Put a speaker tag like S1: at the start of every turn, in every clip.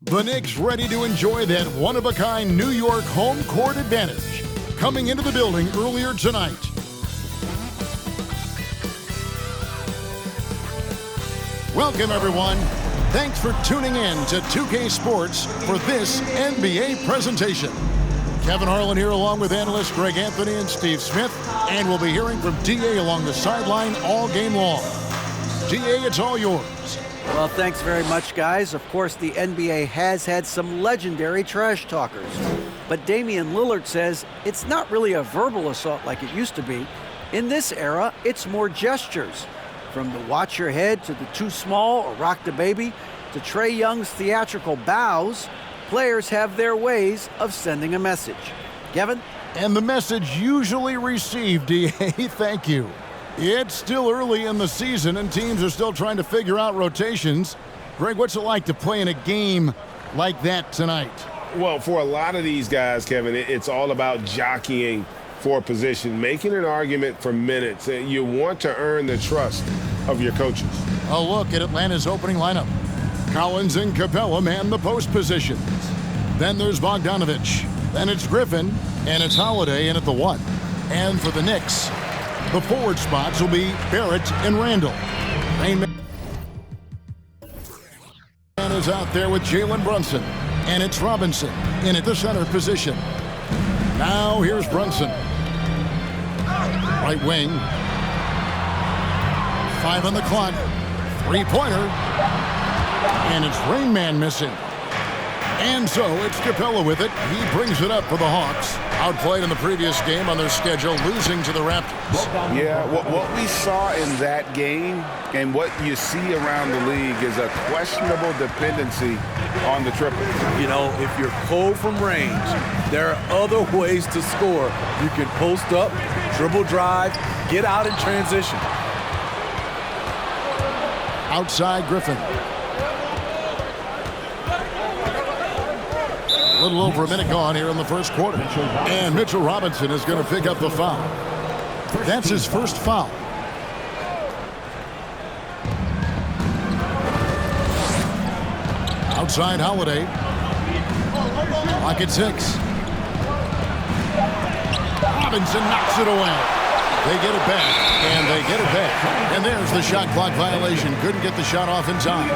S1: The Knicks ready to enjoy that one-of-a-kind New York home court advantage. Coming into the building earlier tonight. Welcome, everyone. Thanks for tuning in to 2K Sports for this NBA presentation. Kevin Harlan here along with analysts Greg Anthony and Steve Smith, and we'll be hearing from DA along the sideline all game long. DA, it's all yours.
S2: Well, thanks very much, guys. Of course, the NBA has had some legendary trash talkers. But Damian Lillard says it's not really a verbal assault like it used to be. In this era, it's more gestures. From the watch your head to the too small or rock the baby to Trae Young's theatrical bows, players have their ways of sending a message. Kevin?
S1: And the message usually received, DA, thank you. It's still early in the season, and teams are still trying to figure out rotations. Greg, what's it like to play in a game like that tonight?
S3: Well, for a lot of these guys, Kevin, it's all about jockeying for position, making an argument for minutes. You want to earn the trust of your coaches.
S1: A look at Atlanta's opening lineup. Collins and Capella man the post positions. Then there's Bogdanovich. Then it's Griffin, and it's Holiday in at the 1. And for the Knicks, the forward spots will be Barrett and Randall. Rainman is out there with Jalen Brunson. And it's Robinson in at the center position. Now here's Brunson. Right wing. 5 on the clock. Three-pointer. And it's Rain Man missing. And so it's Capella with it. He brings it up for the Hawks. Outplayed in the previous game on their schedule, losing to the Raptors.
S4: Yeah, what we saw in that game and what you see around the league is a questionable dependency on the triple.
S5: You know, if you're cold from range, there are other ways to score. You can post up, dribble drive, get out in transition.
S1: Outside Griffin. A little over a minute gone here in the first quarter. And Mitchell Robinson is going to pick up the foul. That's his first foul. Outside Holiday. Clock at 6. Robinson knocks it away. They get it back, and they get it back. And there's the shot clock violation. Couldn't get the shot off in time.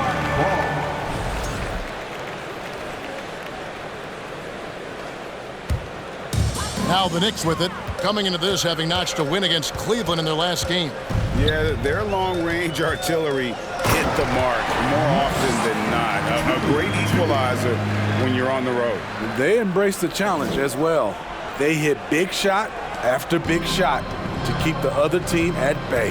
S1: Now the Knicks with it, coming into this having notched a win against Cleveland in their last game.
S4: Yeah, their long-range artillery hit the mark more often than not. A great equalizer when you're on the road.
S5: They embrace the challenge as well. They hit big shot after big shot to keep the other team at bay.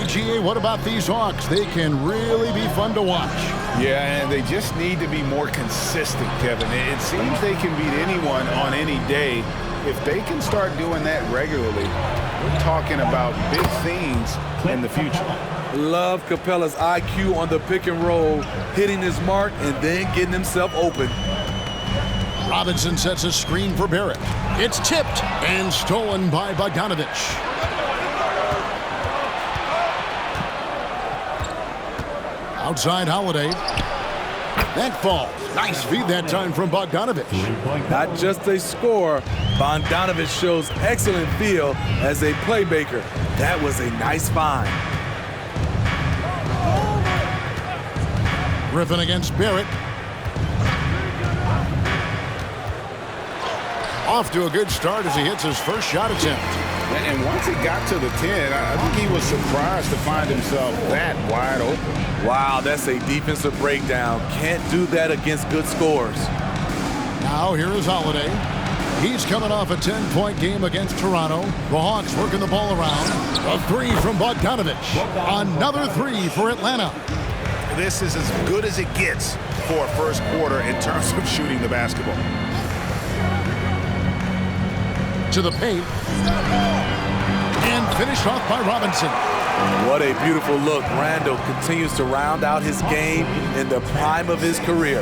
S1: AGA, what about these Hawks? They can really be fun to watch.
S4: Yeah, and they just need to be more consistent, Kevin. It seems they can beat anyone on any day. If they can start doing that regularly, we're talking about big things in the future.
S5: Love Capella's IQ on the pick and roll, hitting his mark and then getting himself open.
S1: Robinson sets a screen for Barrett. It's tipped and stolen by Bogdanovich. Outside Holiday. That falls. Nice feed that time from Bogdanovich.
S5: Not just a scorer, Bogdanovich shows excellent feel as a playmaker. That was a nice find.
S1: Griffin against Barrett. Off to a good start as he hits his first shot attempt.
S4: And once he got to the 10, I think he was surprised to find himself that wide open.
S5: Wow, that's a defensive breakdown. Can't do that against good scores.
S1: Now here is Holiday. He's coming off a 10-point game against Toronto. The Hawks working the ball around. A 3 from Bogdanovich. Another 3 for Atlanta.
S4: This is as good as it gets for a first quarter in terms of shooting the basketball.
S1: To the paint. And finished off by Robinson.
S5: What a beautiful look. Randall continues to round out his game in the prime of his career.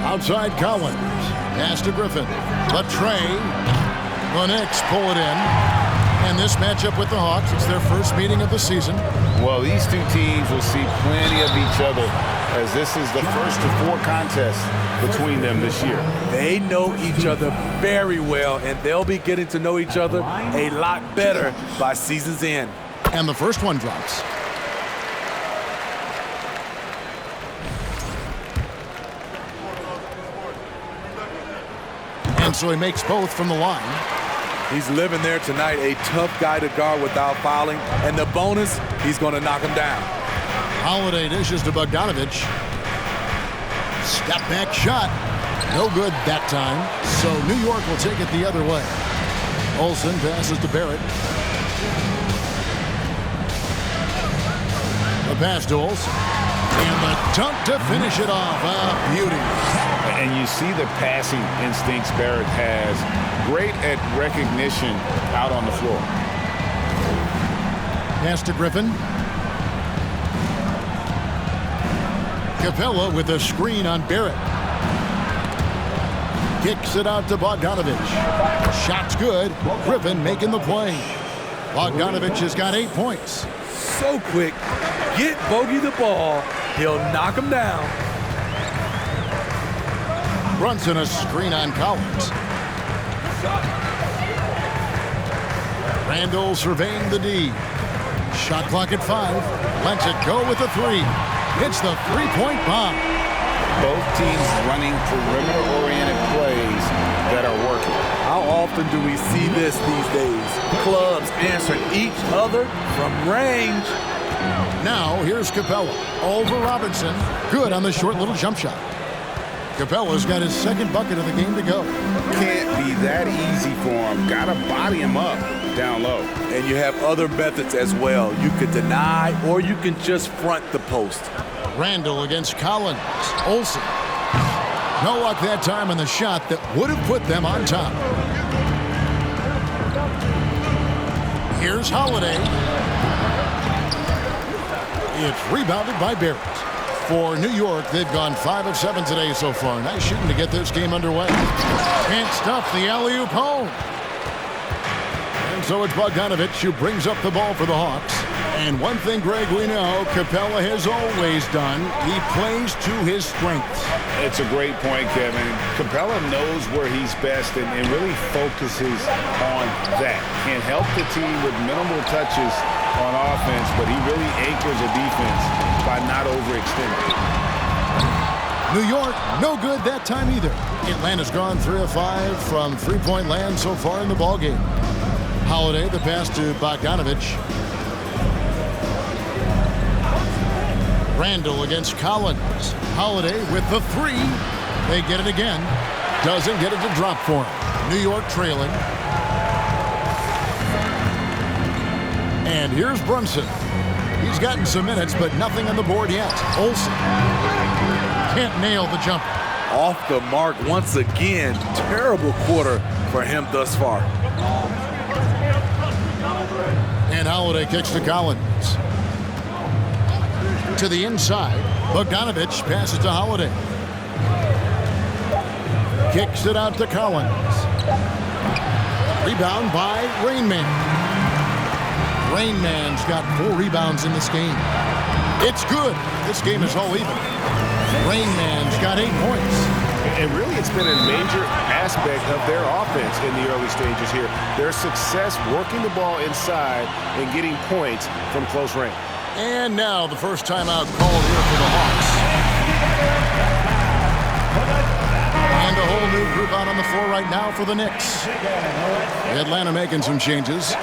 S1: Outside Collins. Pass to Griffin. The Trae. The Knicks pull it in. And this matchup with the Hawks, it's their first meeting of the season.
S4: Well, these two teams will see plenty of each other, as this is the first of 4 contests between them this year.
S5: They know each other very well, and they'll be getting to know each other a lot better by season's end.
S1: And the first one drops. And so he makes both from the line.
S5: He's living there tonight, a tough guy to guard without fouling. And the bonus, he's going to knock him down.
S1: Holiday dishes to Bogdanovich. Step back shot. No good that time. So New York will take it the other way. Olsen passes to Barrett. The pass to Olsen. And the dunk to finish it off. A beauty.
S4: And you see the passing instincts Barrett has. Great at recognition out on the floor.
S1: Pass to Griffin. Capella with a screen on Barrett. Kicks it out to Bogdanovich. Shot's good. Griffin making the play. Bogdanovich has got 8 points.
S5: So quick. Get Bogey the ball. He'll knock him down.
S1: Brunson a screen on Collins. Randall surveying the D. Shot clock at 5. Lets it go with a 3. Hits the three-point bomb.
S4: Both teams running perimeter-oriented plays that are working.
S5: How often do we see this these days? Clubs answering each other from range.
S1: Now here's Capella over Robinson. Good on the short little jump shot. Capella's got his second bucket of the game to go.
S4: Can't be that easy for him. Gotta body him up down low.
S5: And you have other methods as well. You could deny or you can just front the post.
S1: Randall against Collins. Olsen. No luck that time on the shot that would have put them on top. Here's Holiday. It's rebounded by Barrett. For New York, they've gone 5 of 7 today so far. Nice shooting to get this game underway. Can't stuff the alley-oop home. And so it's Bogdanovich who brings up the ball for the Hawks. And one thing, Greg, we know Capella has always done. He plays to his strengths.
S4: It's a great point, Kevin. Capella knows where he's best and really focuses on that. Can help the team with minimal touches on offense, but he really anchors a defense by not overextending.
S1: New York, no good that time either. Atlanta's gone 3 of 5 from three-point land so far in the ballgame. Holiday, the pass to Bogdanovich. Randall against Collins. Holiday with the 3. They get it again. Doesn't get it to drop for him. New York trailing. And here's Brunson. He's gotten some minutes, but nothing on the board yet. Olsen can't nail the jumper.
S5: Off the mark once again. Terrible quarter for him thus far.
S1: And Holiday kicks to Collins. To the inside. Bogdanovich passes to Holiday. Kicks it out to Collins. Rebound by Rain Man. Rain Man's got 4 rebounds in this game. It's good. This game is all even. Rain Man's got 8 points.
S3: And really, it's been a major aspect of their offense in the early stages here. Their success working the ball inside and getting points from close range.
S1: And now the first timeout called here for the Hawks. And a whole new group out on the floor right now for the Knicks. Atlanta making some changes.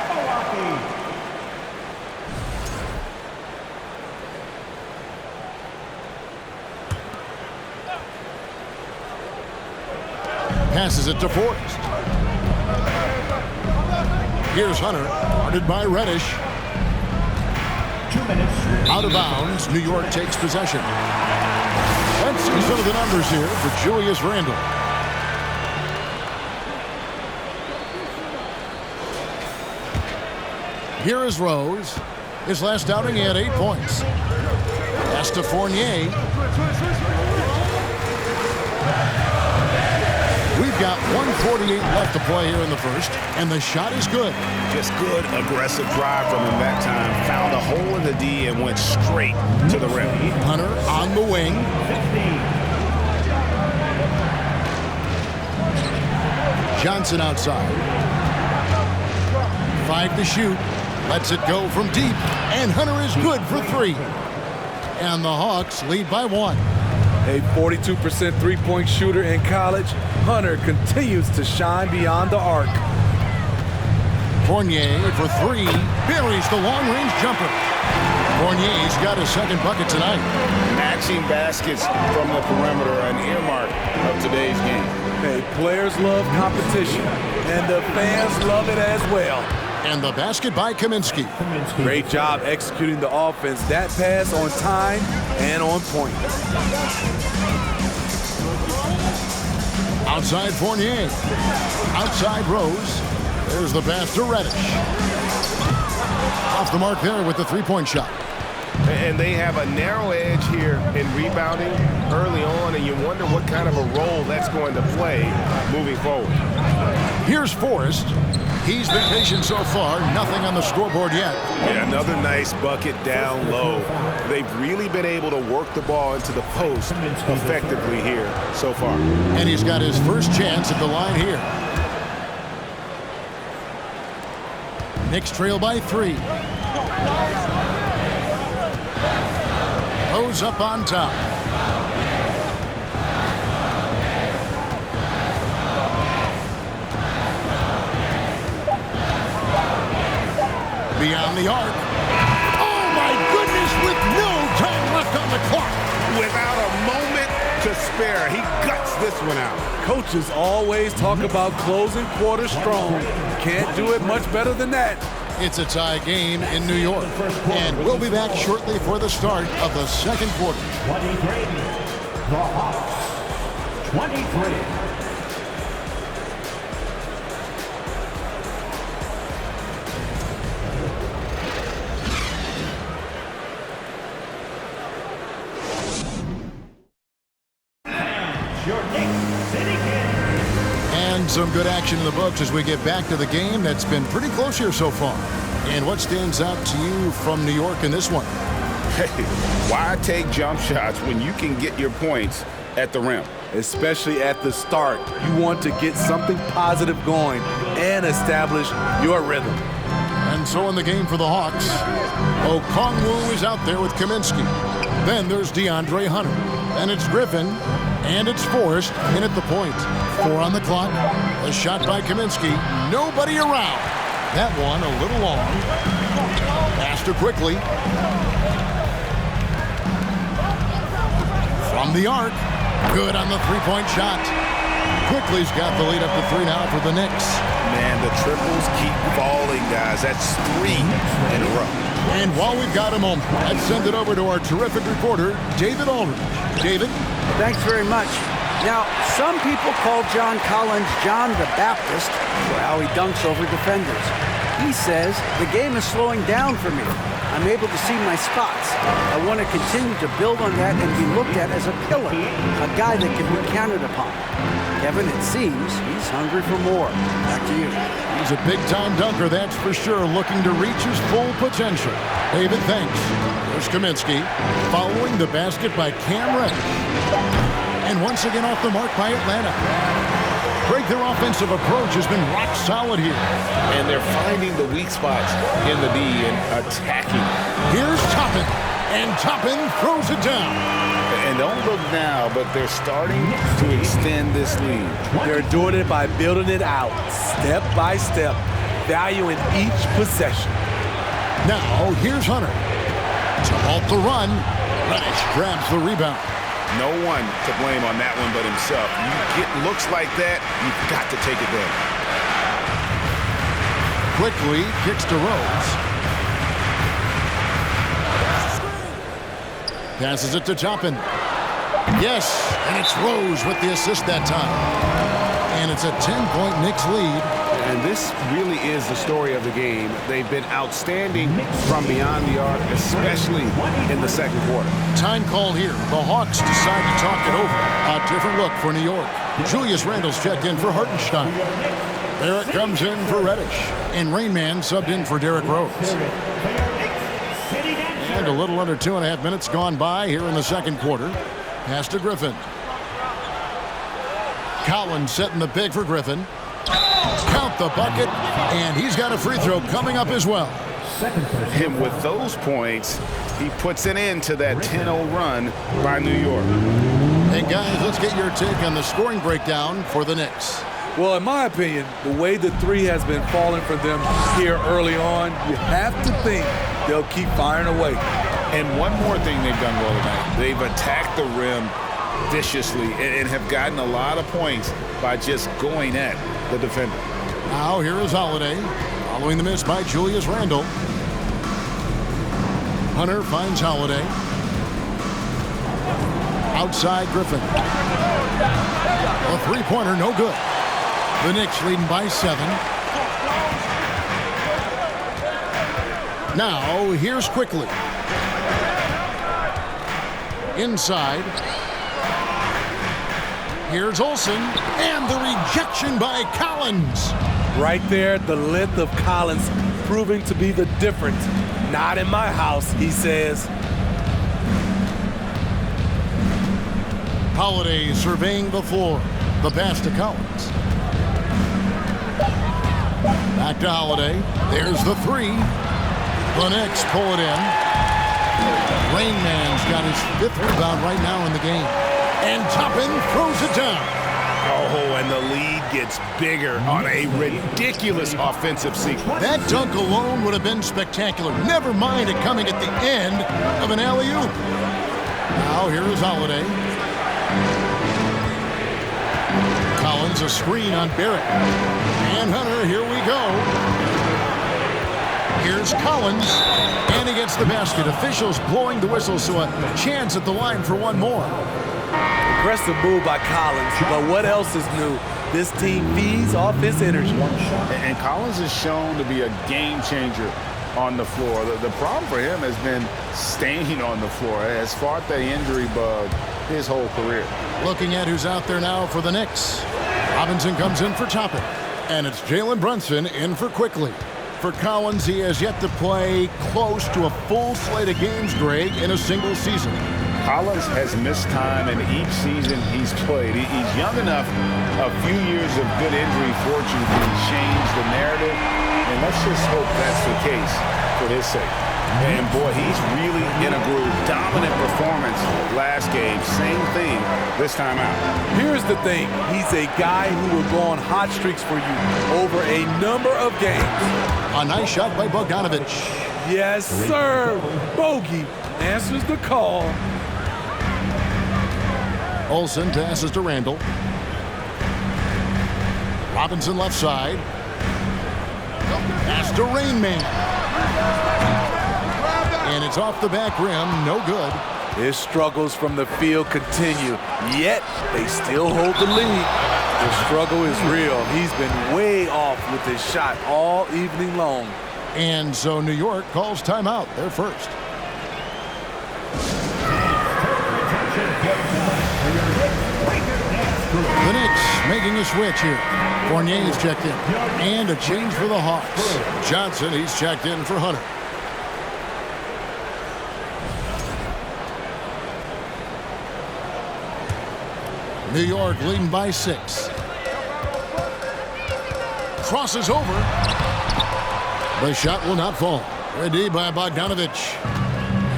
S1: Passes it to Forrest. Here's Hunter, guarded by Reddish.
S6: 2 minutes.
S1: Out of bounds, New York takes possession. Let's see some of the numbers here for Julius Randle. Here is Rose. His last outing, he had 8 points. Pass to Fournier. We've got 1:48 left to play here in the first, and the shot is good.
S4: Just good, aggressive drive from him that time. Found a hole in the D and went straight to the rim.
S1: Hunter on the wing.
S6: 15.
S1: Johnson outside. 5 to shoot. Lets it go from deep, and Hunter is good for 3. And the Hawks lead by 1.
S5: A 42% three-point shooter in college, Hunter continues to shine beyond the arc.
S1: Fournier for 3, buries the long-range jumper. Fournier's got his second bucket tonight.
S4: Matching baskets from the perimeter, an earmark of today's game.
S5: Hey, players love competition, and the fans love it as well.
S1: And the basket by Kaminsky.
S5: Great job executing the offense. That pass on time and on point.
S1: Outside Fournier. Outside Rose. There's the pass to Reddish. Off the mark there with the three-point shot.
S3: And they have a narrow edge here in rebounding early on, and you wonder what kind of a role that's going to play moving forward.
S1: Here's Forrest. He's been patient so far. Nothing on the scoreboard yet.
S3: Yeah, another nice bucket down low. They've really been able to work the ball into the post effectively here so far.
S1: And he's got his first chance at the line here. Knicks trail by 3. Rose up on top. Beyond the arc. Oh my goodness, with no time left on the clock.
S3: Without a moment to spare, he guts this one out.
S5: Coaches always talk about closing quarters strong. Can't do it much better than that.
S1: It's a tie game in New York. And we'll be back shortly for the start of the second quarter.
S6: 23. The Hawks. 23. Your Knicks City Kings.
S1: And some good action in the books as we get back to the game that's been pretty close here so far. And what stands out to you from New York in this one?
S4: Hey, why take jump shots when you can get your points at the rim?
S5: Especially at the start. You want to get something positive going and establish your rhythm.
S1: And so in the game for the Hawks, Okongwu is out there with Kaminsky. Then there's DeAndre Hunter. And it's Griffin. And it's Forrest in at the point. 4 on the clock. A shot by Kaminsky. Nobody around. That one a little long. Pass to quickly. From the arc. Good on the three-point shot. Quickly's got the lead up to 3 now for the Knicks.
S4: Man, the triples keep falling, guys. That's 3 in a row.
S1: And while we've got a moment, let's send it over to our terrific reporter, David Aldridge. David?
S2: Thanks very much. Now, some people call John Collins John the Baptist for how he dunks over defenders. He says, the game is slowing down for me. I'm able to see my spots. I want to continue to build on that and be looked at as a pillar, a guy that can be counted upon. Kevin, it seems he's hungry for more. Back to you.
S1: He's a big-time dunker, that's for sure, looking to reach his full potential. David, thanks. There's Kaminsky, following the basket by Cam Reddish. And once again off the mark by Atlanta. Greg, their offensive approach has been rock solid here.
S3: And they're finding the weak spots in the D and attacking.
S1: Here's Toppin. And Toppin throws it down.
S4: And don't look now, but they're starting to extend this lead.
S5: They're doing it by building it out, step by step, valuing each possession.
S1: Now, here's Hunter. To halt the run, Reddish grabs the rebound.
S4: No one to blame on that one but himself. You get looks like that, you've got to take advantage.
S1: Quickly kicks to Rose. Passes it to Toppin. Yes, and it's Rose with the assist that time. And it's a 10-point Knicks lead.
S3: And this really is the story of the game. They've been outstanding from beyond the arc, especially in the second quarter.
S1: Time call here. The Hawks decide to talk it over. A different look for New York. Julius Randle's checked in for Hartenstein. Barrett comes in for Reddish. And Rainman subbed in for Derrick Rose. And a little under 2.5 minutes gone by here in the second quarter. Pass to Griffin. Collins setting the pick for Griffin. Count the bucket, and he's got a free throw coming up as well.
S4: And with those points, he puts an end to that 10-0 run by New York.
S1: And guys, let's get your take on the scoring breakdown for the Knicks.
S5: Well, in my opinion, the way the three has been falling for them here early on, you have to think they'll keep firing away.
S4: And one more thing they've done well tonight. They've attacked the rim viciously and have gotten a lot of points by just going at the defender.
S1: Now here is Holiday, following the miss by Julius Randle. Hunter finds Holiday. Outside Griffin. A three-pointer, no good. The Knicks leading by 7. Now here's Quickly. Inside. Here's Olsen, and the rejection by Collins.
S5: Right there, the length of Collins proving to be the difference. Not in my house, he says.
S1: Holiday surveying the floor. The pass to Collins. Back to Holiday. There's the three. The Knicks pull it in. Rainman's got his 5th rebound right now in the game. And Toppin throws it down.
S4: Oh, and the lead gets bigger on a ridiculous offensive sequence.
S1: That dunk alone would have been spectacular. Never mind it coming at the end of an alley-oop. Now here is Holiday. Collins a screen on Barrett. And Hunter, here we go. Here's Collins, and he gets the basket. Officials blowing the whistle, so a chance at the line for one more.
S5: Aggressive move by Collins, but what else is new? This team feeds off his energy.
S4: And Collins is shown to be a game changer on the floor. The problem for him has been staying on the floor. Has fought the injury bug his whole career.
S1: Looking at who's out there now for the Knicks. Robinson comes in for Toppin, and it's Jalen Brunson in for Quickly. For Collins, he has yet to play close to a full slate of games, Greg, in a single season.
S4: Collins has missed time in each season he's played. He's young enough, a few years of good injury fortune can change the narrative, and let's just hope that's the case for his sake. And boy, he's really in a groove. Dominant performance last game. Same thing this time out.
S5: Here's the thing. He's a guy who will go on hot streaks for you over a number of games.
S1: A nice shot by Bogdanovic.
S5: Yes, sir. Bogey answers the call.
S1: Olsen passes to Randle. Robinson left side. Pass to Rainman. And it's off the back rim, no good.
S5: His struggles from the field continue, yet they still hold the lead. The struggle is real. He's been way off with his shot all evening long.
S1: And so New York calls timeout, their first. The Knicks making a switch here. Fournier's checked in. And a change for the Hawks. Johnson, he's checked in for Hunter. New York leading by 6. Crosses over. The shot will not fall. Ready by Bogdanovic.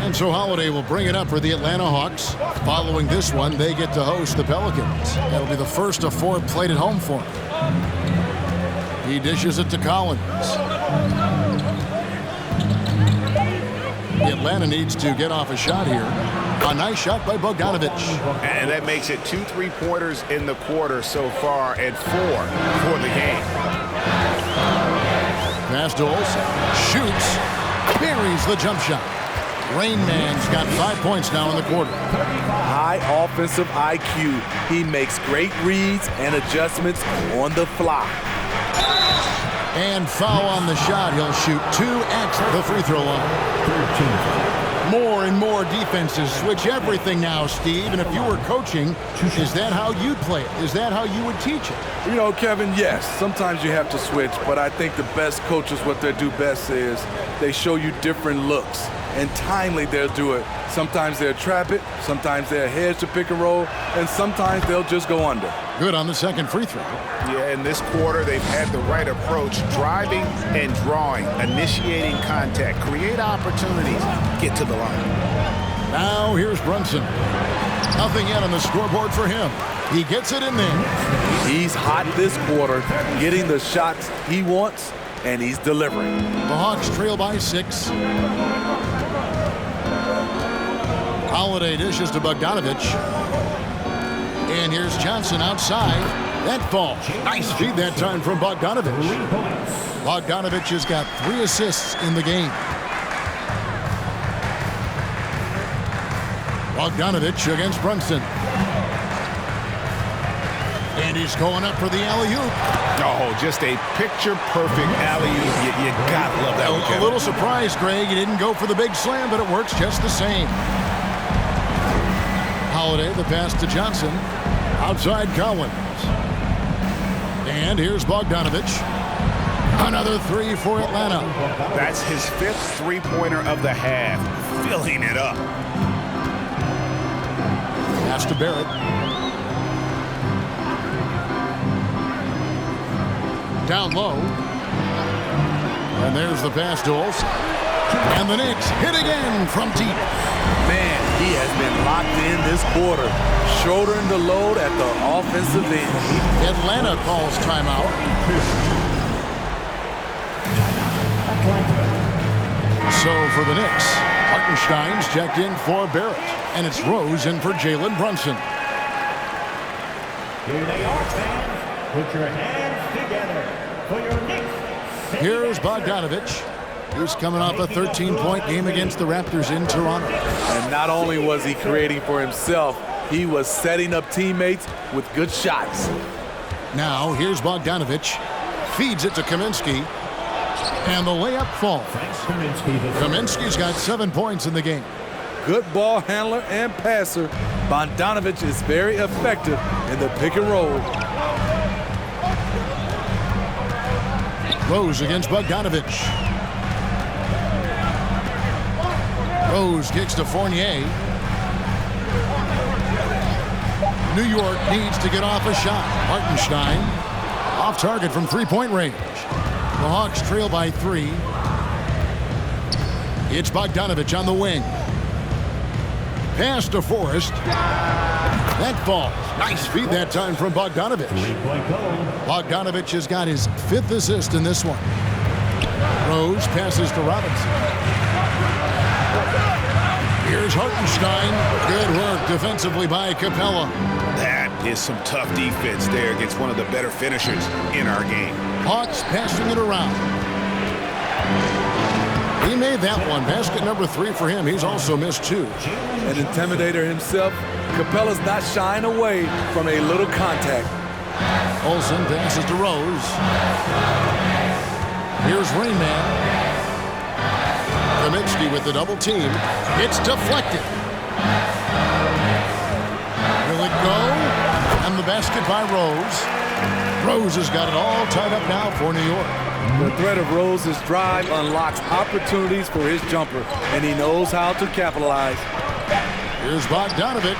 S1: And so Holiday will bring it up for the Atlanta Hawks. Following this one, they get to host the Pelicans. That'll be the first of 4 played at home for him. He dishes it to Collins. Atlanta needs to get off a shot here. A nice shot by Bogdanovic.
S4: And that makes it 2 3-pointers in the quarter so far and 4 for the game.
S1: Pass to Olsen. Shoots. Buries the jump shot. Rainman's got 5 points now in the quarter.
S5: High offensive IQ. He makes great reads and adjustments on the fly.
S1: And foul on the shot. He'll shoot 2 at the free throw line. More and more defenses switch everything now, Steve. And if you were coaching, is that how you'd play it? Is that how you would teach it?
S5: You know, Kevin, yes, sometimes you have to switch, but I think the best coaches, what they do best is they show you different looks, and timely they'll do it. Sometimes they'll trap it, sometimes they'll hedge to pick and roll, and sometimes they'll just go under.
S1: Good on the second free throw.
S4: Yeah, in this quarter, they've had the right approach, driving and drawing, initiating contact, create opportunities, get to the line.
S1: Now here's Brunson. Nothing yet on the scoreboard for him. He gets it in there.
S5: He's hot this quarter, getting the shots he wants, and he's delivering.
S1: The Hawks trail by 6. Holiday dishes to Bogdanovich. And here's Johnson outside. That falls. Nice feed that time from Bogdanovich. Bogdanovich has got 3 assists in the game. Bogdanovich against Brunson. And he's going up for the alley-oop.
S4: Oh, just a picture-perfect alley-oop. You gotta love that one, Kevin.
S1: A little surprised, Greg. He didn't go for the big slam, but it works just the same. Holiday, the pass to Johnson. Outside Collins. And here's Bogdanovich. Another 3 for Atlanta.
S4: That's his 5th three-pointer of the half. Filling it up.
S1: Pass to Barrett. Down low. And there's the pass to Olsen. And the Knicks hit again from deep.
S5: Man, he has been locked in this quarter, shouldering the load at the offensive end.
S1: Atlanta calls timeout. So for the Knicks, Hartenstein's checked in for Barrett. And it's Rose in for Jalen Brunson.
S6: Here they are, fans. Put your hands together for your Knicks.
S1: Here's Bogdanovich. He's coming off a 13-point game against the Raptors in Toronto.
S5: And not only was he creating for himself, he was setting up teammates with good shots.
S1: Now here's Bogdanovich. Feeds it to Kaminsky. And the layup falls. Kaminsky's got 7 points in the game.
S5: Good ball handler and passer. Bogdanovich is very effective in the pick and roll.
S1: Rose against Bogdanovich. Rose kicks to Fournier. New York needs to get off a shot. Hartenstein off target from three-point range. The Hawks trail by 3. It's Bogdanovich on the wing. Pass to Forrest. That falls. Nice feed that time from Bogdanovich. Bogdanovich has got his 5th assist in this one. Rose passes to Robinson. Here's Hartenstein. Good work defensively by Capella.
S4: That is some tough defense there against one of the better finishers in our game.
S1: Hawks passing it around. He made that one. Basket number 3 for him. He's also missed 2.
S5: An intimidator himself, Capella's not shying away from a little contact.
S1: Olsen passes to Rose. Here's Rainman. Kaminsky with the double team. It's deflected. Will it go? And the basket by Rose. Rose has got it all tied up now for New York.
S5: The threat of Rose's drive unlocks opportunities for his jumper, and he knows how to capitalize.
S1: Here's Bogdanovich.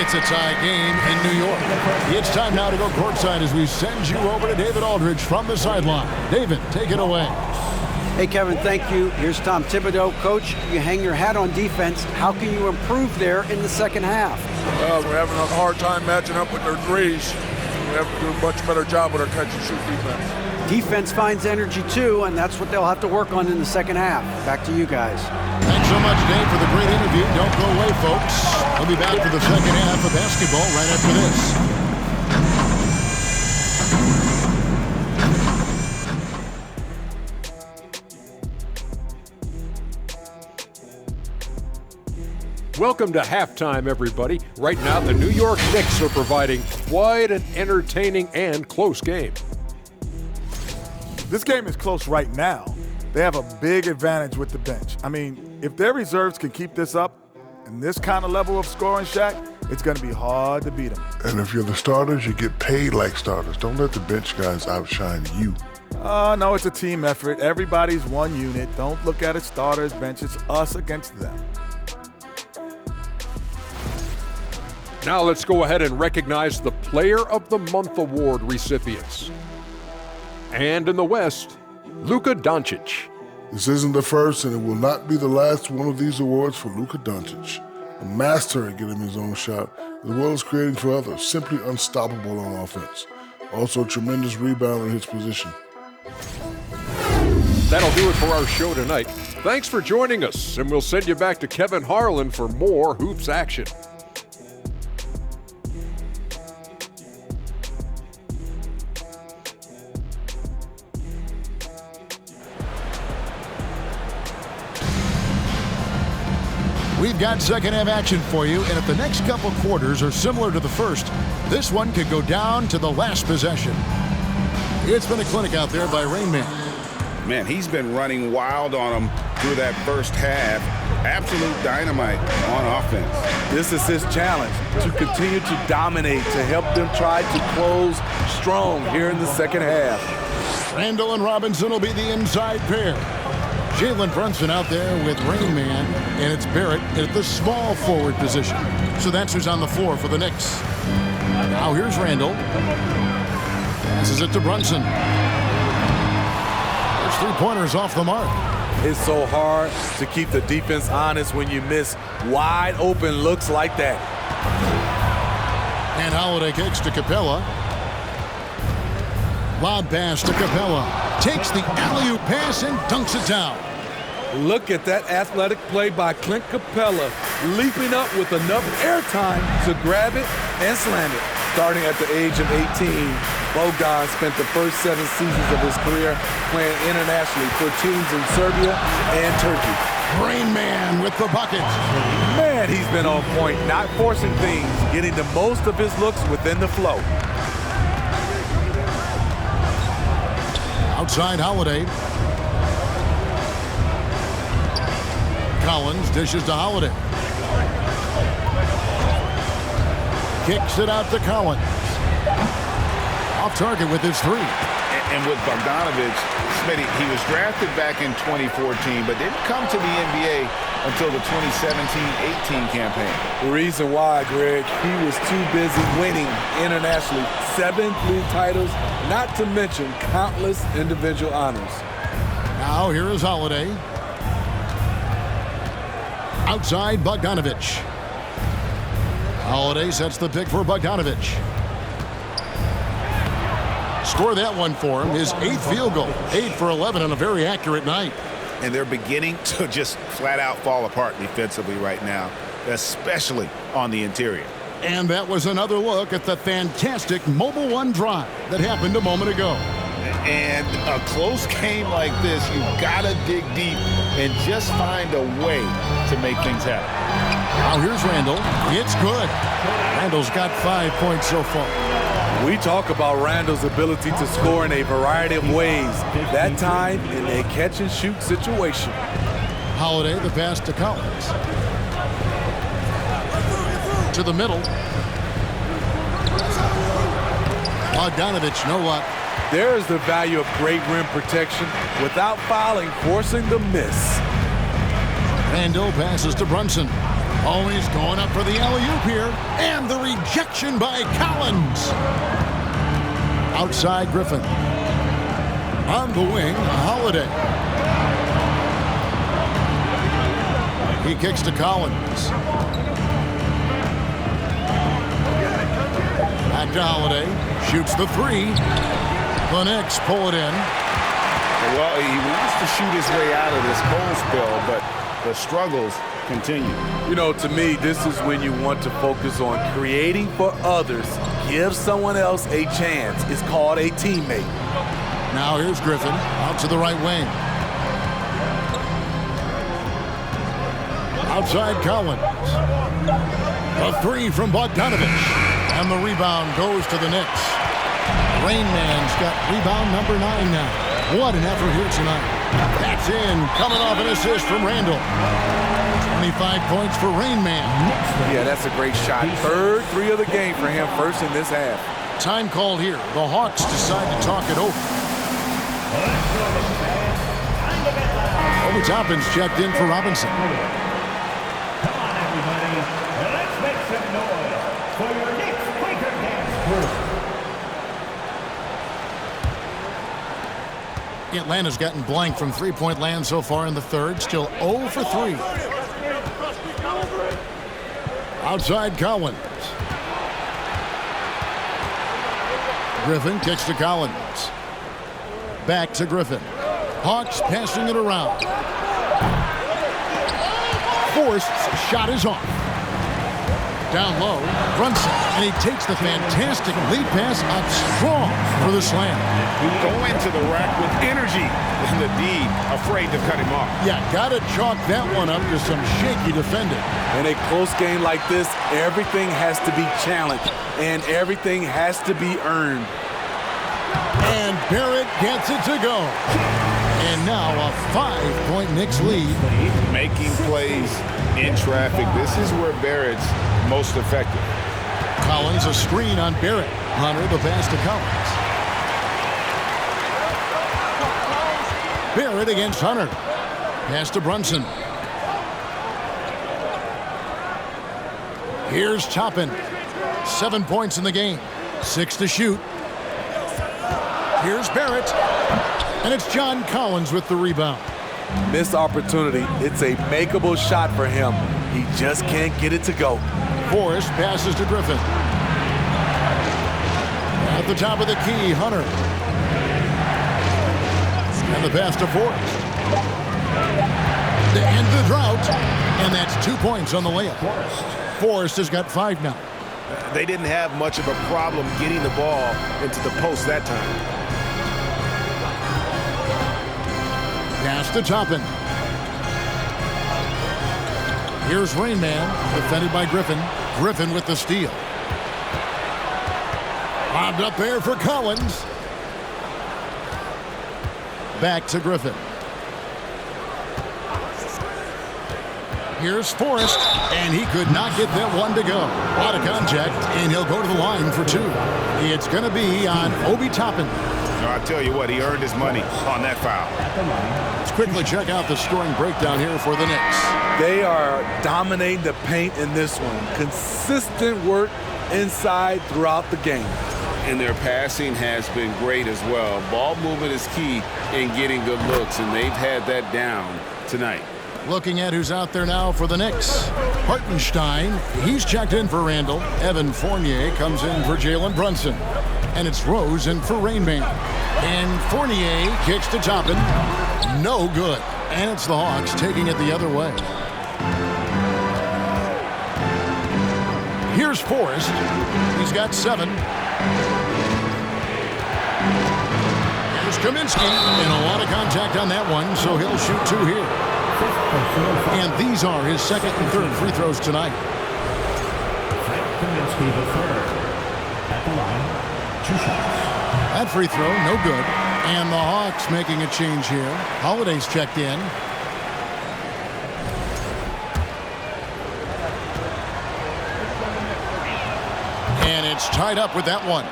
S1: It's a tie game in New York. It's time now to go courtside as we send you over to David Aldridge from the sideline. David, take it away.
S2: Hey, Kevin, thank you. Here's Tom Thibodeau. Coach, you hang your hat on defense. How can you improve there in the second half?
S7: We're having a hard time matching up with their threes. We have to do a much better job with our catch-and-shoot defense.
S2: Defense finds energy, too, and that's what they'll have to work on in the second half. Back to you guys.
S1: Thanks so much, Dave, for the great interview. Don't go away, folks. We'll be back for the second half of basketball right after this.
S8: Welcome to halftime, everybody. Right now, the New York Knicks are providing quite an entertaining and close game.
S9: This game is close right now. They have a big advantage with the bench. I mean,
S4: If their reserves can keep this up and this kind of level of scoring, Shaq, it's going to be hard to beat them.
S9: And if you're the starters, you get paid like starters. Don't let the bench guys outshine you.
S4: No, it's a team effort. Everybody's one unit. Don't look at it starters, bench. It's us against them.
S8: Now let's go ahead and recognize the Player of the Month award recipients. And in the West, Luka Doncic.
S9: This isn't the first, and it will not be the last one of these awards for Luka Doncic. A master at getting his own shot, as well as creating for others. Simply unstoppable on offense. Also a tremendous rebounder in his position.
S8: That'll do it for our show tonight. Thanks for joining us, and we'll send you back to Kevin Harlan for more hoops action.
S1: We've got second half action for you, and if the next couple quarters are similar to the first, this one could go down to the last possession. It's been a clinic out there by Rain Man.
S4: Man, he's been running wild on them through that first half. Absolute dynamite on offense.
S5: This is his challenge, to continue to dominate, to help them try to close strong here in the second half.
S1: Randall and Robinson will be the inside pair. Jalen Brunson out there with Rain Man, and it's Barrett at the small forward position. So that's who's on the floor for the Knicks. Now here's Randall. Passes it to Brunson. There's three-pointers off the mark.
S5: It's so hard to keep the defense honest when you miss wide open looks like that.
S1: And Holiday kicks to Capella. Lob pass to Capella. Takes the alley-oop pass and dunks it down.
S5: Look at that athletic play by Clint Capella, leaping up with enough airtime to grab it and slam it. Starting at the age of 18, Bogdan spent the first 7 seasons of his career playing internationally for teams in Serbia and Turkey.
S1: Rain Man with the bucket.
S5: Man, he's been on point, not forcing things, getting the most of his looks within the flow.
S1: Outside Holiday. Collins dishes to Holiday. Kicks it out to Collins. Off target with his three.
S4: And with Bogdanovic, Smitty, he was drafted back in 2014, but didn't come to the NBA until the 2017-18 campaign.
S5: The reason why, Greg, he was too busy winning internationally. 7 league titles, not to mention countless individual honors.
S1: Now here is Holiday. Outside Bogdanovic. Holiday sets the pick for Bogdanovic. Score that one for him, his 8th field goal. 8 for 11 on a very accurate night.
S4: And they're beginning to just flat out fall apart defensively right now, especially on the interior.
S1: And that was another look at the fantastic Mobile One drive that happened a moment ago.
S4: And a close game like this, you've got to dig deep and just find a way to make things happen.
S1: Now here's Randall. It's good. Randall's got 5 points so far.
S5: We talk about Randall's ability to score in a variety of ways. That time in a catch-and-shoot situation.
S1: Holiday, the pass to Collins. To the middle. Bogdanovic, no luck.
S5: There is the value of great rim protection without fouling, forcing the miss.
S1: Randall passes to Brunson. Always going up for the alley-oop here. And the rejection by Collins. Outside Griffin. On the wing, Holiday. He kicks to Collins. Back to Holiday. Shoots the three. The Knicks pull it in.
S4: Well, he wants to shoot his way out of this cold spell, but the struggles continue.
S5: You know, to me, this is when you want to focus on creating for others. Give someone else a chance. It's called a teammate.
S1: Now here's Griffin out to the right wing. Outside Collins. A three from Bogdanovic. And the rebound goes to the Knicks. Rain Man's got rebound number 9 now. What an effort here tonight. That's in, coming off an assist from Randall. 25 points for Rain Man.
S5: Yeah, that's a great shot. Third three of the game for him, first in this half.
S1: Time called here. The Hawks decide to talk it over. Obi Toppin's checked in for Robinson.
S6: Come on, everybody. Let's make some noise for your Knicks Quaker Dance crew.
S1: Atlanta's gotten blank from three-point land so far in the third. Still 0 for 3. Outside Collins. Griffin kicks to Collins. Back to Griffin. Hawks passing it around. Forced shot is off. Down low, Brunson, and he takes the fantastic lead pass up strong for the slam.
S3: Going to the rack with energy, and the D afraid to cut him off.
S1: Yeah, gotta chalk that one up to some shaky defending.
S5: In a close game like this, everything has to be challenged, and everything has to be earned.
S1: And Barrett gets it to go. And now a 5-point Knicks lead.
S3: Making plays in traffic. This is where Barrett's most effective.
S1: Collins, a screen on Barrett. Hunter, the pass to Collins. Barrett against Hunter. Pass to Brunson. Here's Toppin. 7 points in the game. 6 to shoot. Here's Barrett. And it's John Collins with the rebound.
S5: Missed opportunity. It's a makeable shot for him. He just can't get it to go.
S1: Forrest passes to Griffin. At the top of the key, Hunter. And the pass to Forrest. To end the drought. And that's 2 points on the layup. Forrest has got 5 now.
S3: They didn't have much of a problem getting the ball into the post that time.
S1: Pass to Toppin. Here's Rain Man, defended by Griffin. Griffin with the steal. Lobbed up there for Collins. Back to Griffin. Here's Forrest, and he could not get that one to go. Out of contact, and he'll go to the line for 2. It's going to be on Obi Toppin.
S3: I tell you what, he earned his money on that foul.
S1: Let's quickly check out the scoring breakdown here for the Knicks.
S5: They are dominating the paint in this one. Consistent work inside throughout the game.
S3: And their passing has been great as well. Ball movement is key in getting good looks, and they've had that down tonight.
S1: Looking at who's out there now for the Knicks. Hartenstein, he's checked in for Randall. Evan Fournier comes in for Jalen Brunson. And it's Rose in for Rain Man. And Fournier kicks to Toppin. No good. And it's the Hawks taking it the other way. Here's Forrest. He's got 7. Here's Kaminsky. And a lot of contact on that one, so he'll shoot 2 here. And these are his second and third free throws tonight.
S6: Kaminsky the third. At the line, 2 shots.
S1: That free throw, no good. And the Hawks making a change here. Holiday's checked in. And it's tied up with that one.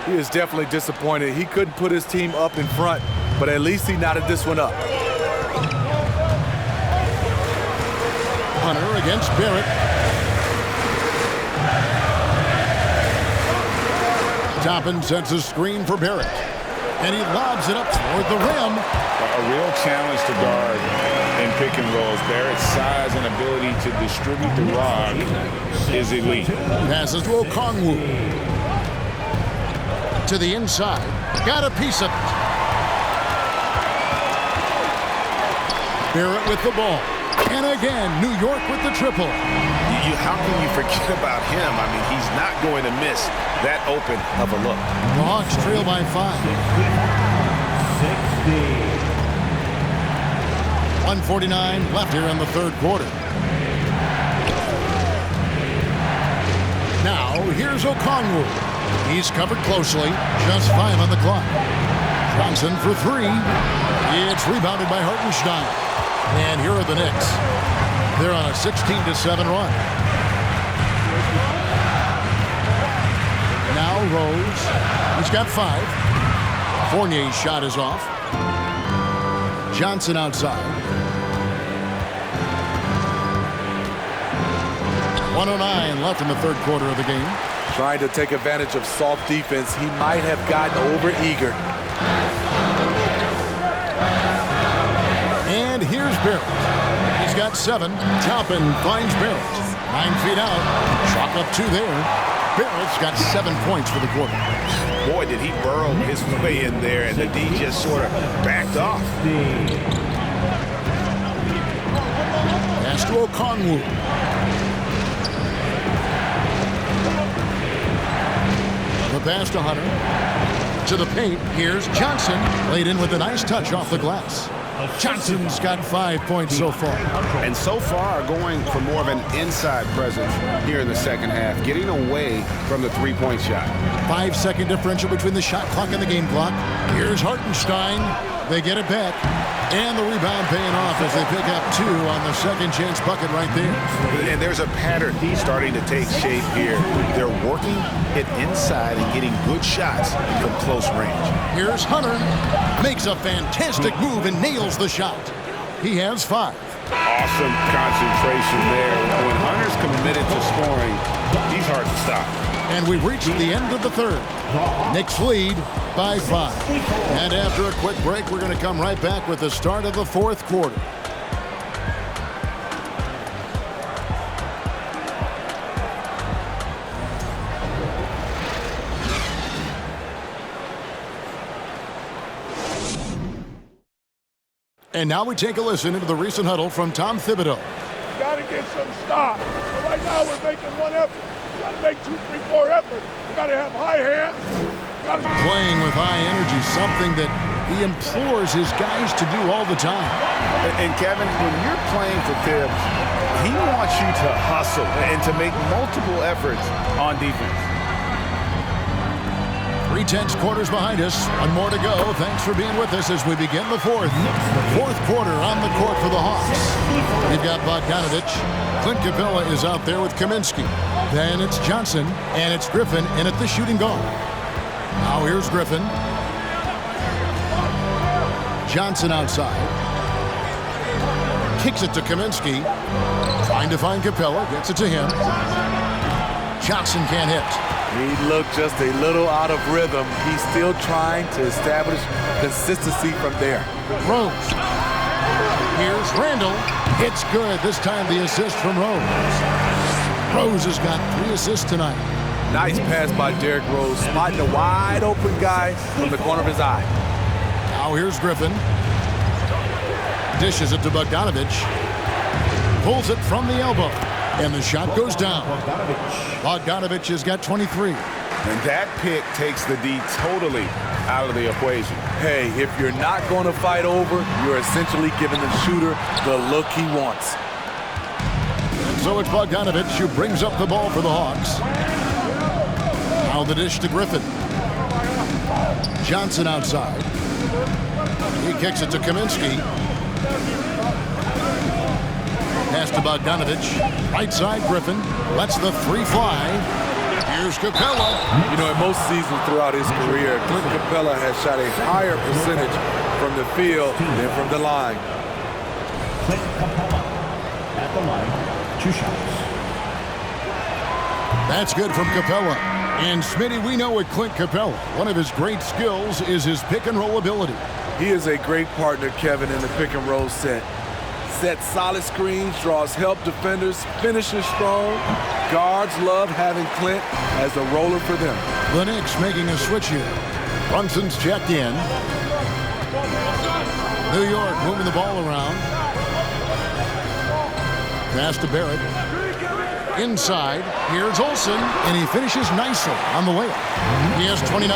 S5: He is definitely disappointed. He couldn't put his team up in front, but at least he knotted this one up.
S1: Hunter against Barrett. Toppin sets a screen for Barrett. And he lobs it up toward the rim.
S3: A real challenge to guard in pick and rolls. Barrett's size and ability to distribute the rock is elite.
S1: Passes to Okongwu. To the inside. Got a piece of it. Barrett with the ball. And again, New York with the triple.
S3: How can you forget about him? I mean, he's not going to miss that open of a look.
S1: The Hawks trail by 5. 1:49 left here in the third quarter. Now, here's Okongwu. He's covered closely. Just 5 on the clock. From Johnson for three. It's rebounded by Hartenstein. And here are the Knicks. They're on a 16-7 run. Now Rose. He's got 5. Fournier's shot is off. Johnson outside. 1:09 left in the third quarter of the game.
S5: Trying to take advantage of soft defense. He might have gotten over-eager.
S1: And here's Barrett. He's got 7. Toppin finds Barrett. 9 feet out. Chalk up 2 there. Barrett's got 7 points for the quarter.
S4: Boy, did he burrow his way in there, and the D just sort of backed off.
S1: Pass to Okongwu. The pass to Hunter. To the paint. Here's Johnson. Laid in with a nice touch off the glass. Johnson's got 5 points so far.
S4: And so far going for more of an inside presence here in the second half, getting away from the three-point shot.
S1: 5-second differential between the shot clock and the game clock. Here's Hartenstein. They get it back. And the rebound paying off as they pick up 2 on the second chance bucket right there.
S4: And there's a pattern starting to take shape here. They're working it inside and getting good shots from close range.
S1: Here's Hunter. Makes a fantastic move and nails the shot. He has 5.
S4: Awesome concentration there. When Hunter's committed to scoring, he's hard to stop.
S1: And we've reached the end of the third. Knicks lead by 5. And after a quick break, we're going to come right back with the start of the fourth quarter. And now we take a listen into the recent huddle from Tom Thibodeau.
S7: Got to get some stops. So right now we're making one effort. We got to make 2, 3, 4 efforts. We got to have high hands.
S1: Playing with high energy, something that he implores his guys to do all the time.
S4: And Kevin, when you're playing for Thibs, he wants you to hustle and to make multiple efforts on defense.
S1: 3 tense quarters behind us. 1 more to go. Thanks for being with us as we begin the fourth. Fourth quarter on the court for the Hawks. We've got Bogdanovich. Clint Capella is out there with Kaminsky. Then it's Johnson, and it's Griffin in at the shooting guard. Now here's Griffin. Johnson outside. Kicks it to Kaminsky. Trying to find Capella. Gets it to him. Johnson can't hit.
S5: He looked just a little out of rhythm. He's still trying to establish consistency from there.
S1: Rose. Here's Randall. It's good. This time the assist from Rose. Rose has got 3 assists tonight.
S5: Nice pass by Derrick Rose, spotting a wide open guy from the corner of his eye.
S1: Now here's Griffin. Dishes it to Bogdanovich. Pulls it from the elbow. And the shot goes down. Bogdanovich has got 23.
S4: And that pick takes the D totally out of the equation.
S5: Hey, if you're not going to fight over, you're essentially giving the shooter the look he wants.
S1: And so it's Bogdanovich who brings up the ball for the Hawks. Now the dish to Griffin. Johnson outside. He kicks it to Kaminsky. Pass to Bogdanovich. Right side, Griffin. Lets the 3 fly. Here's Capella.
S5: You know, in most seasons throughout his career, Clint Capella has shot a higher percentage from the field than from the line.
S6: Clint Capella at the line. 2 shots.
S1: That's good from Capella. And Smitty, we know with Clint Capella, one of his great skills is his pick and roll ability.
S5: He is a great partner, Kevin, in the pick and roll set. Sets solid screens, draws help defenders, finishes strong. Guards love having Clint as a roller for them.
S1: The Knicks making a switch here. Brunson's checked in. New York moving the ball around. Pass to Barrett. Inside, here's Olsen, and he finishes nicely on the layup. He has 29.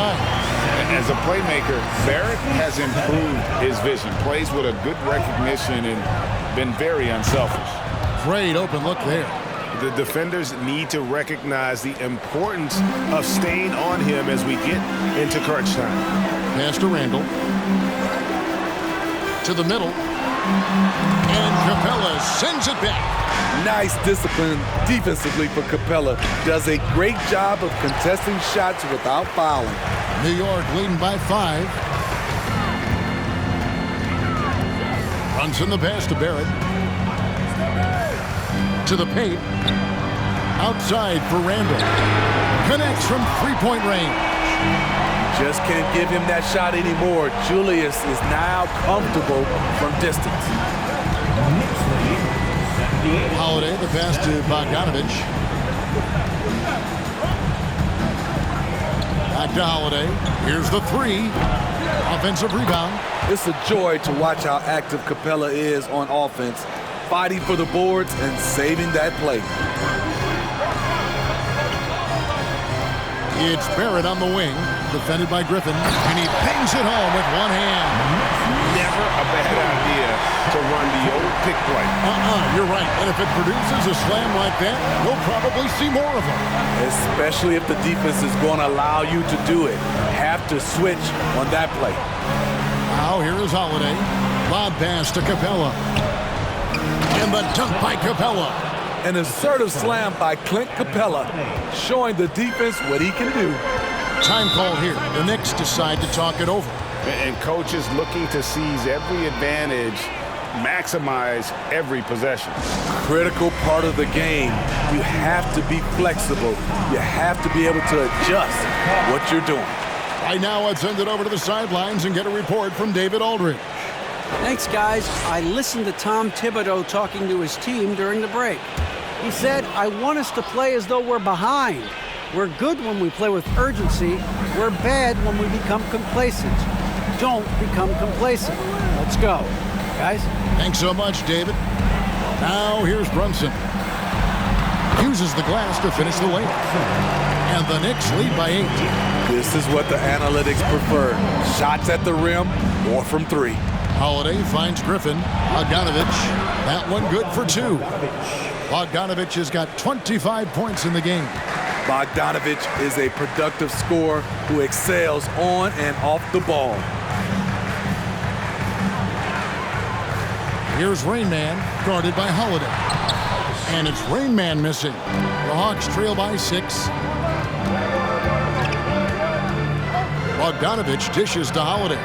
S4: As a playmaker, Barrett has improved his vision, plays with a good recognition and been very unselfish.
S1: Great open look there.
S3: The defenders need to recognize the importance of staying on him as we get into crunch time.
S1: Pass to Randall. To the middle. And Capella sends it back.
S5: Nice discipline defensively for Capella. Does a great job of contesting shots without fouling.
S1: New York leading by 5. Brunson the pass to Barrett. To the paint. Outside for Randall. Connects from three-point range.
S5: Just can't give him that shot anymore. Julius is now comfortable from distance.
S1: Holiday, the pass to Bogdanovich. Back to Holiday. Here's the 3. Offensive rebound.
S5: It's a joy to watch how active Capella is on offense, fighting for the boards and saving that play.
S1: It's Barrett on the wing, defended by Griffin, and he bangs it home with one hand.
S3: Never a bad idea to run the old pick play.
S1: You're right. And if it produces a slam like that, we'll probably see more of them.
S5: Especially if the defense is going to allow you to do it. Have to switch on that play.
S1: Now here is Holiday. Lob pass to Capella. And the dunk by Capella.
S5: An assertive slam by Clint Capella, showing the defense what he can do.
S1: Time call here. The Knicks decide to talk it over.
S4: And coaches looking to seize every advantage, maximize every possession.
S5: Critical part of the game. You have to be flexible. You have to be able to adjust what you're doing.
S1: Right now, let's send it over to the sidelines and get a report from David Aldridge.
S2: Thanks, guys. I listened to Tom Thibodeau talking to his team during the break. He said, I want us to play as though we're behind. We're good when we play with urgency. We're bad when we become complacent. Don't become complacent. Let's go. Guys?
S1: Thanks so much, David. Now here's Brunson. Uses the glass to finish the layup. And the Knicks lead by 8.
S5: This is what the analytics prefer. Shots at the rim or from 3.
S1: Holiday finds Griffin. Bogdanovich. That one good for 2. Bogdanovich has got 25 points in the game.
S5: Bogdanovich is a productive scorer who excels on and off the ball.
S1: Here's Rain Man, guarded by Holiday. And it's Rain Man missing. The Hawks trail by 6. Bogdanovich dishes to Holiday.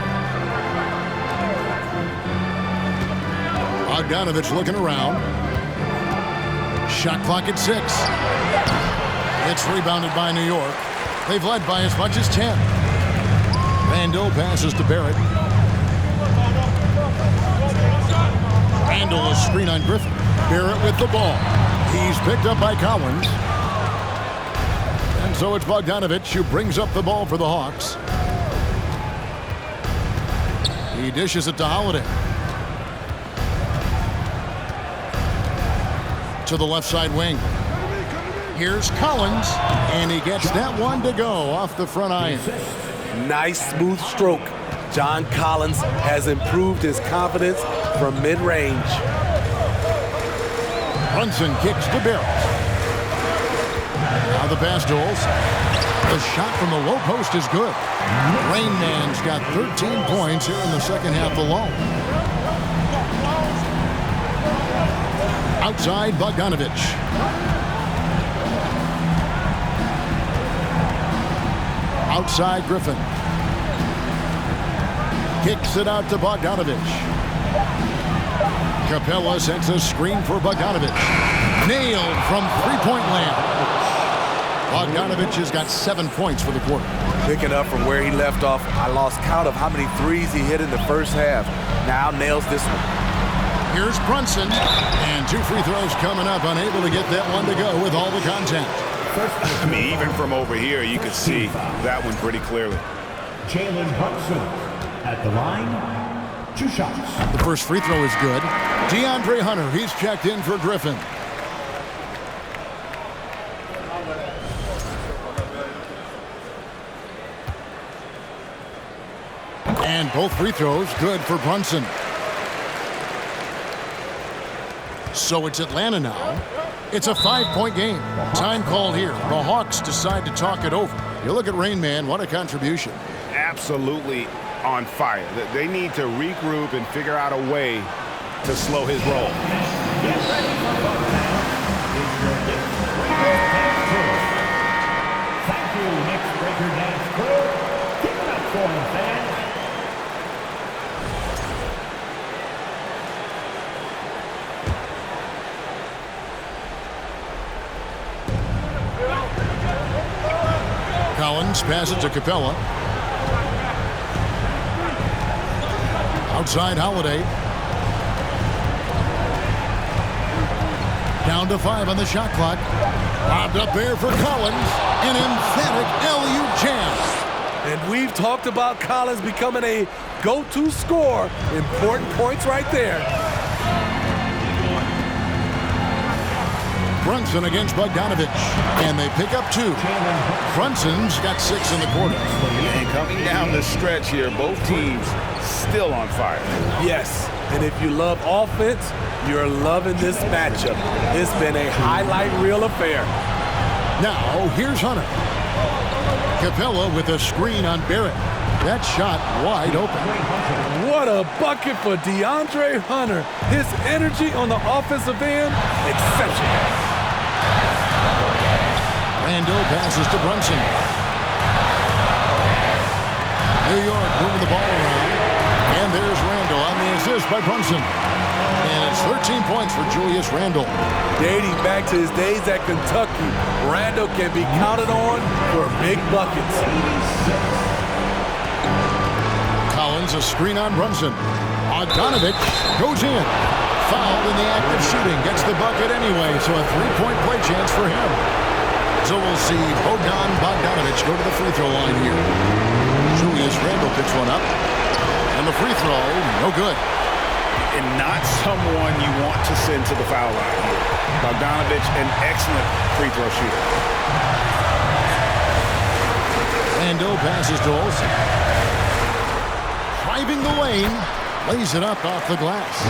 S1: Bogdanovich looking around. Shot clock at 6. It's rebounded by New York. They've led by as much as 10. Randall passes to Barrett. Randall a screen on Griffin. Barrett with the ball. He's picked up by Collins. And so it's Bogdanovich who brings up the ball for the Hawks. He dishes it to Holiday. To the left side wing. Here's Collins, and he gets that one to go off the front iron.
S5: Nice smooth stroke. John Collins has improved his confidence from mid-range.
S1: Brunson kicks to Barrett. Now the pass to Olsen. The shot from the low post is good. Rain Man's got 13 points here in the second half alone. Outside Bogdanovich. Outside Griffin. Kicks it out to Bogdanovich. Capella sends a screen for Bogdanovich. Nailed from three-point land. Bogdanovich has got 7 points for the quarter.
S5: Picking up from where he left off, I lost count of how many threes he hit in the first half. Now nails this one.
S1: Here's Brunson, and 2 free throws coming up, unable to get that one to go with all the contact.
S4: I mean, even from over here, you could see that one pretty clearly.
S6: Jalen Brunson at the line, 2 shots.
S1: The first free throw is good. DeAndre Hunter, he's checked in for Griffin. And both free throws good for Brunson. So it's Atlanta now. It's a 5-point game. Time called here. The Hawks decide to talk it over. You look at Rain Man, what a contribution.
S4: Absolutely
S3: on fire. They need to regroup and figure out a way to slow his roll.
S6: Get ready for fun now. It's your Knicks Breaker Dance Crew. Thank you, Knicks Breaker Dance Crew. Give it up for him, fans.
S1: Collins passes to Capella. Outside Holiday. Down to 5 on the shot clock. Lobbed up there for Collins. An emphatic LU jam.
S5: And we've talked about Collins becoming a go-to scorer. Important points right there.
S1: Brunson against Bogdanovich. And they pick up 2. Brunson's got 6 in the quarter.
S4: And coming down the stretch here, both teams still on fire.
S5: Yes, and if you love offense, you're loving this matchup. It's been a highlight reel affair.
S1: Now, here's Hunter. Capella with a screen on Barrett. That shot wide open.
S5: What a bucket for DeAndre Hunter. His energy on the offensive end, exceptional.
S1: Rando passes to Brunson. New York moving the ball around. And there's Randle on the assist by Brunson. And it's 13 points for Julius Randle.
S5: Dating back to his days at Kentucky, Randle can be counted on for big buckets.
S1: Collins a screen on Brunson. Bogdanovich goes in. Fouled in the act of shooting. Gets the bucket anyway, so a 3-point play chance for him. So we'll see Bogdanovich go to the free throw line here. Julius Randle picks one up. And the free throw, no good.
S4: And not someone you want to send to the foul line here. Bogdanovich, an excellent free throw shooter.
S1: Randle passes to Olsen. Driving the lane, lays it up off the glass.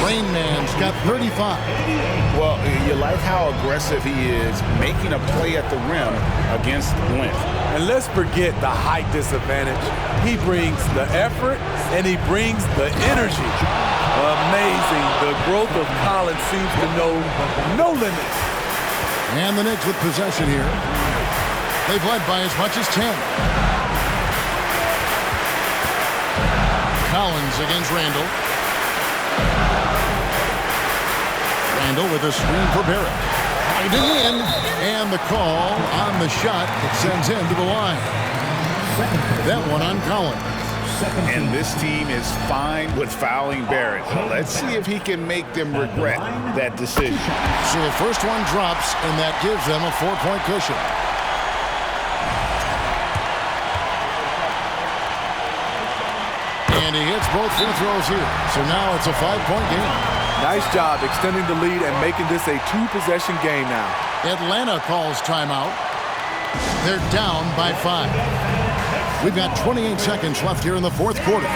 S1: Rain Man's got 35.
S4: Well, you like how aggressive he is making a play at the rim against length.
S5: And let's forget the height disadvantage. He brings the effort and he brings the energy. Amazing. The growth of Collins seems to know no limits.
S1: And the Knicks with possession here. They've led by as much as 10. Collins against Randle. Randle with a screen for Barrett. Diving in, and the call on the shot that sends him to the line. That one on Collins.
S4: And this team is fine with fouling Barrett. Let's see if he can make them regret that decision.
S1: So the first one drops, and that gives them a 4-point cushion. And he hits both free throws here. So now it's a 5-point game.
S5: Nice job extending the lead and making this a 2-possession game now.
S1: Atlanta calls timeout. They're down by 5. We've got 28 seconds left here in the fourth quarter.
S6: Once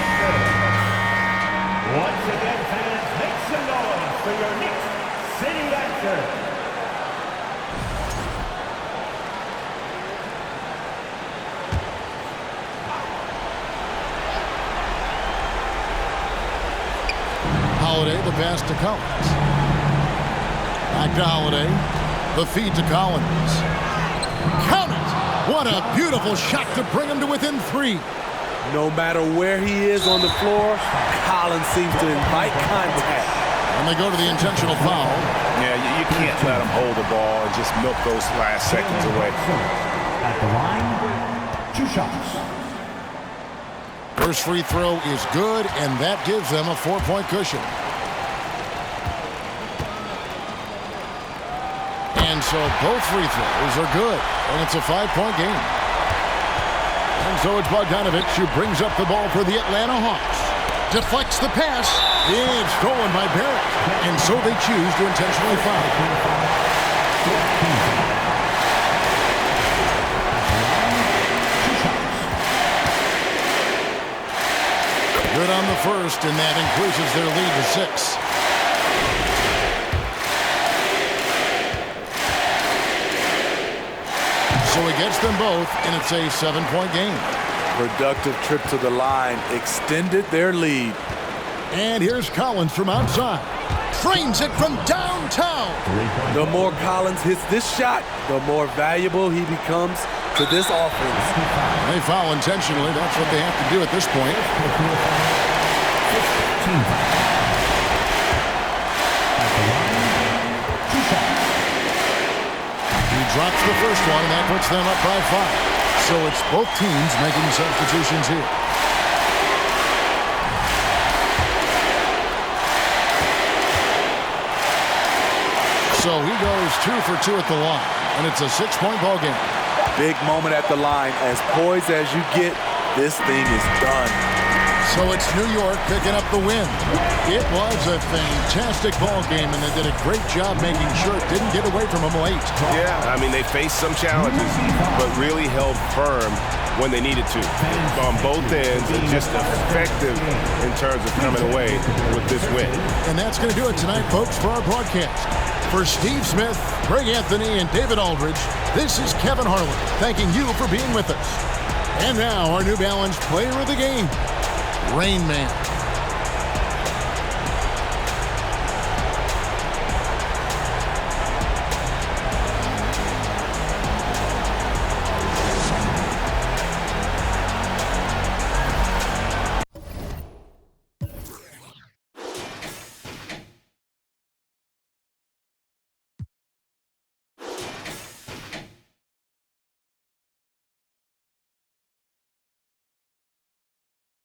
S6: again, fans, make some noise for your Knicks City Actor.
S1: Holiday, the pass to Collins. Back to Holiday. The feed to Collins. Count it! What a beautiful shot to bring him to within 3.
S5: No matter where he is on the floor, Collins seems to invite contact.
S1: And they go to the intentional foul.
S4: Yeah, you can't let him hold the ball and just milk those last seconds away.
S6: At the line, 2 shots.
S1: First free throw is good, and that gives them a 4-point cushion. And so both free throws are good, and it's a 5-point game. And so it's Bogdanovich who brings up the ball for the Atlanta Hawks. Deflects the pass. It's stolen by Barrett. And so they choose to intentionally foul. Good on the first, and that increases their lead to 6. So he gets them both, and it's a 7-point game.
S5: productive trip to the line extended their lead.
S1: And here's Collins from outside. Frames it from downtown.
S5: The more Collins hits this shot, the more valuable he becomes to this offense.
S1: They foul intentionally. That's what they have to do at this point. He drops the first one, and that puts them up by 5. So it's both teams making substitutions here. So he goes 2 for 2 at the line, and it's a 6-point ball game.
S5: Big moment at the line. As poised as you get, this thing is done.
S1: So it's New York picking up the win. It was a fantastic ball game, and they did a great job making sure it didn't get away from them late.
S3: Yeah, I mean, they faced some challenges, but really held firm when they needed to. On both ends, and just effective in terms of coming away with this win.
S1: And that's going to do it tonight, folks, for our broadcast. For Steve Smith, Greg Anthony, and David Aldridge, this is Kevin Harlan thanking you for being with us. And now our New Balance player of the game, Rain Man.